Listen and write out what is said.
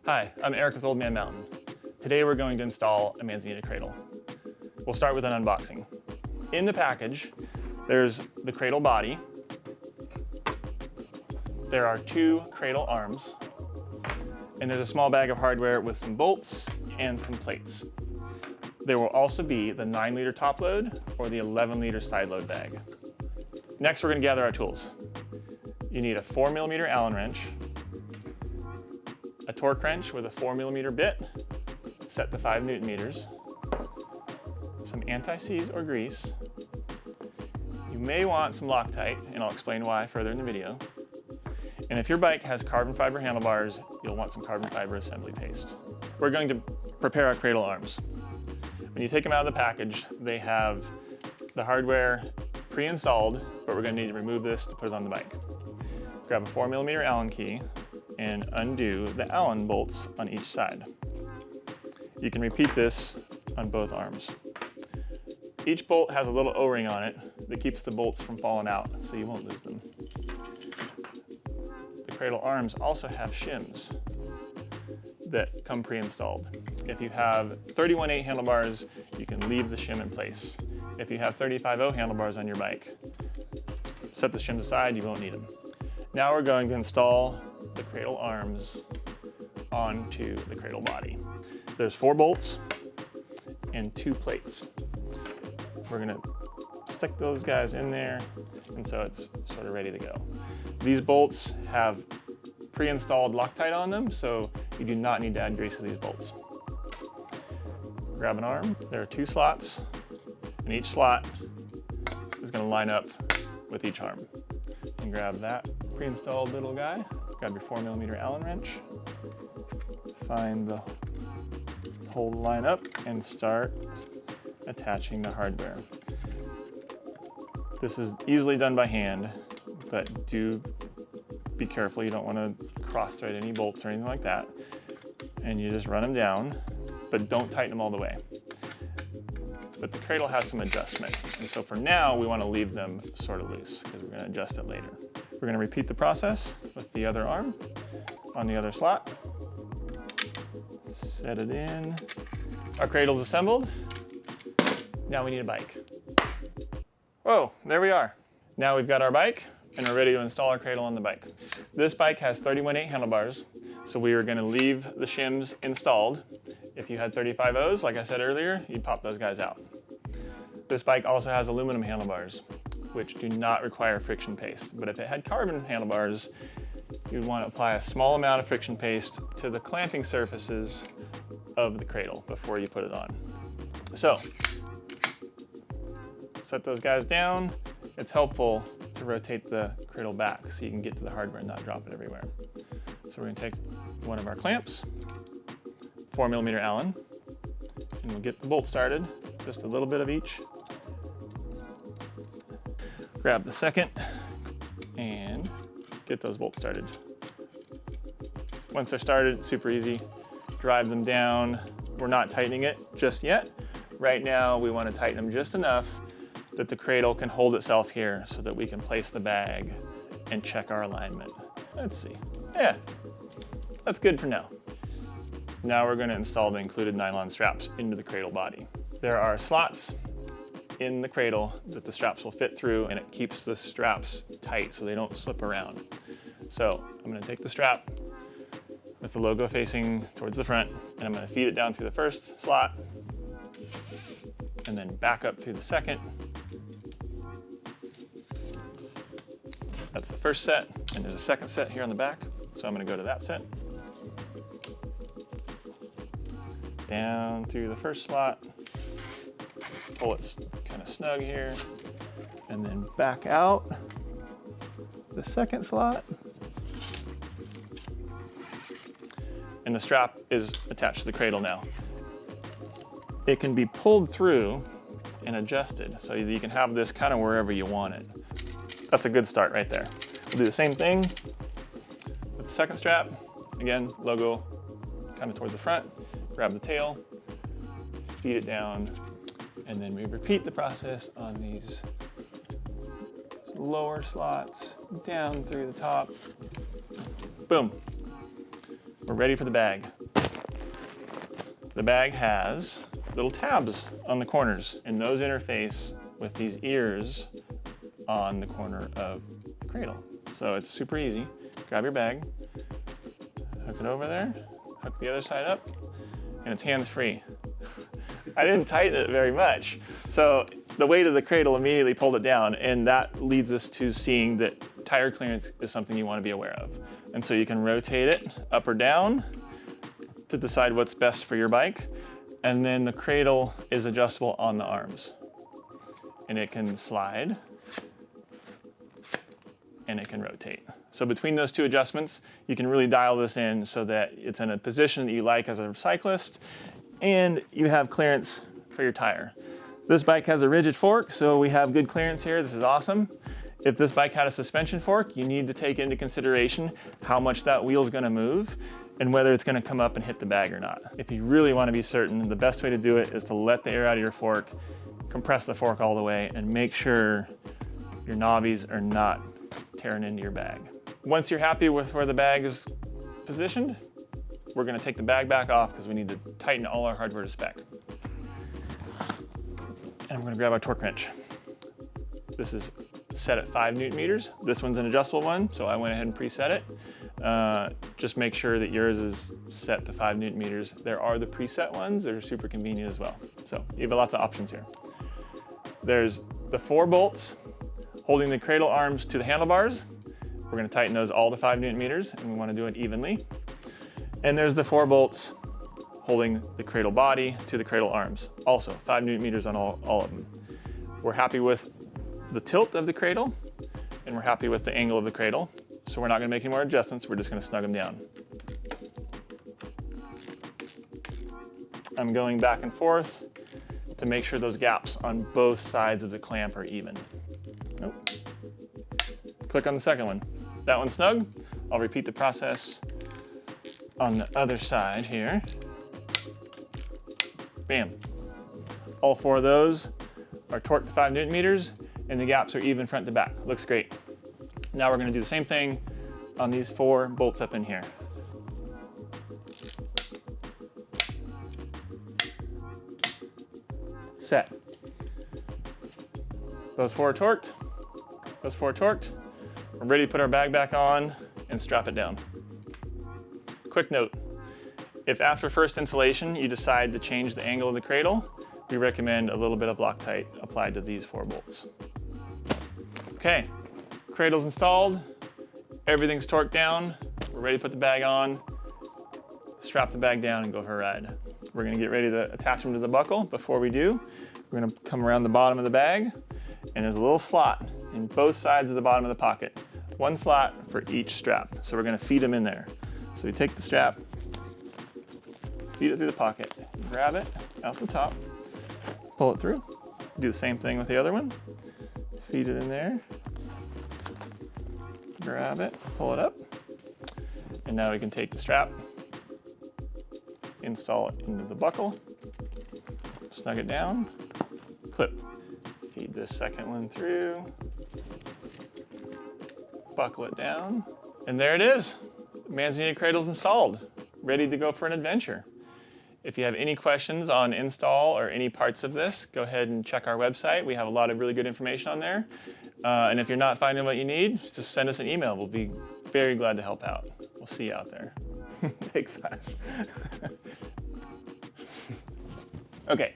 Hi, I'm Eric with Old Man Mountain. Today we're going to install a Manzanita Cradle. We'll start with an unboxing. In the package, there's the cradle body. There are 2 cradle arms, and there's a small bag of hardware with some bolts and some plates. There will also be the 9-liter top load or the 11-liter side load bag. Next, we're going to gather our tools. You need a 4mm Allen wrench, a torque wrench with a 4mm bit, set to 5 Newton meters, some anti-seize or grease. You may want some Loctite, and I'll explain why further in the video. And if your bike has carbon fiber handlebars, you'll want some carbon fiber assembly paste. We're going to prepare our cradle arms. When you take them out of the package, they have the hardware pre-installed, but we're going to need to remove this to put it on the bike. Grab a 4mm Allen key and undo the Allen bolts on each side. You can repeat this on both arms. Each bolt has a little O-ring on it that keeps the bolts from falling out, so you won't lose them. The cradle arms also have shims that come pre-installed. If you have 31/8 handlebars, you can leave the shim in place. If you have 35/0 handlebars on your bike, set the shims aside, you won't need them. Now we're going to install the cradle arms onto the cradle body. There's 4 bolts and 2 plates. We're gonna stick those guys in there, and so it's sort of ready to go. These bolts have pre-installed Loctite on them, so you do not need to add grease to these bolts. Grab an arm. There are 2 slots, and each slot is gonna line up with each arm. And grab that pre-installed little guy. Grab your 4mm Allen wrench. Find the hole to line up and start attaching the hardware. This is easily done by hand, but do be careful. You don't want to cross-thread any bolts or anything like that. And you just run them down, but don't tighten them all the way. But the cradle has some adjustment, and so for now we want to leave them sort of loose because we're going to adjust it later. We're going to repeat the process with the other arm on the other slot. Set it in. Our cradle's assembled. Now we need a bike. Whoa, there we are. Now we've got our bike and we're ready to install our cradle on the bike. This bike has 31/8 handlebars, so we are going to leave the shims installed. If you had 35/0s, like I said earlier, you'd pop those guys out. This bike also has aluminum handlebars, which do not require friction paste. But if it had carbon handlebars, you'd want to apply a small amount of friction paste to the clamping surfaces of the cradle before you put it on. So, set those guys down. It's helpful to rotate the cradle back so you can get to the hardware and not drop it everywhere. So we're going to take one of our clamps, 4mm Allen, and we'll get the bolt started, just a little bit of each. Grab the second and get those bolts started. Once they're started, it's super easy. Drive them down. We're not tightening it just yet. Right now, we want to tighten them just enough that the cradle can hold itself here so that we can place the bag and check our alignment. Let's see. Yeah, that's good for now. Now we're going to install the included nylon straps into the cradle body. There are slots in the cradle that the straps will fit through, and it keeps the straps tight so they don't slip around. So I'm going to take the strap with the logo facing towards the front, and I'm going to feed it down through the first slot and then back up through the second. That's the first set, and there's a second set here on the back, so I'm going to go to that set. Down through the first slot, pull it kind of snug here, and then back out the second slot. And the strap is attached to the cradle now. It can be pulled through and adjusted so that you can have this kind of wherever you want it. That's a good start right there. We'll do the same thing with the second strap. Again, logo kind of towards the front. Grab the tail, feed it down, and then we repeat the process on these lower slots down through the top. Boom. we're ready for the bag. The bag has little tabs on the corners, and those interface with these ears on the corner of the cradle. So it's super easy. Grab your bag, hook it over there, hook the other side up, and it's hands-free. I didn't tighten it very much. So the weight of the cradle immediately pulled it down, and that leads us to seeing that tire clearance is something you want to be aware of. And so you can rotate it up or down to decide what's best for your bike. And then the cradle is adjustable on the arms. And it can slide, and it can rotate. So between those two adjustments, you can really dial this in so that it's in a position that you like as a cyclist, and you have clearance for your tire. This bike has a rigid fork, so we have good clearance here. This is awesome. If this bike had a suspension fork, you need to take into consideration how much that wheel is going to move and whether it's going to come up and hit the bag or not. If you really want to be certain, the best way to do it is to let the air out of your fork, compress the fork all the way, and make sure your knobbies are not tearing into your bag. Once you're happy with where the bag is positioned, we're going to take the bag back off because we need to tighten all our hardware to spec. And we're going to grab our torque wrench. This is set at 5 Newton meters. This one's an adjustable one, so I went ahead and preset it. Just make sure that yours is set to 5 Newton meters. There are the preset ones that are super convenient as well. So you have lots of options here. There's the 4 bolts holding the cradle arms to the handlebars. We're going to tighten those all to 5 Newton meters, and we want to do it evenly. And there's the 4 bolts holding the cradle body to the cradle arms. Also 5 Newton meters on all of them. We're happy with the tilt of the cradle, and we're happy with the angle of the cradle. So we're not going to make any more adjustments. We're just going to snug them down. I'm going back and forth to make sure those gaps on both sides of the clamp are even. Nope. Click on the second one. That one's snug. I'll repeat the process on the other side here. Bam. All 4 of those are torqued to 5 Newton meters, and the gaps are even front to back. Looks great. Now we're going to do the same thing on these 4 bolts up in here. Set. Those 4 are torqued. Those 4 are torqued. We're ready to put our bag back on and strap it down. Quick note, if after first installation you decide to change the angle of the cradle, we recommend a little bit of Loctite applied to these 4 bolts. Okay, cradle's installed, everything's torqued down, we're ready to put the bag on, strap the bag down and go for a ride. We're gonna get ready to attach them to the buckle. Before we do, we're gonna come around the bottom of the bag, and there's a little slot in both sides of the bottom of the pocket. 1 slot for each strap. So we're gonna feed them in there. So we take the strap, feed it through the pocket, grab it out the top, pull it through. Do the same thing with the other one. Feed it in there, grab it, pull it up, and now we can take the strap, install it into the buckle, snug it down, clip. Feed this second one through, buckle it down, and there it is. Manzanita Cradle's installed, ready to go for an adventure. If you have any questions on install or any parts of this, go ahead and check our website. We have a lot of really good information on there. And if you're not finding what you need, just send us an email. We'll be very glad to help out. We'll see you out there. Take 5. Okay,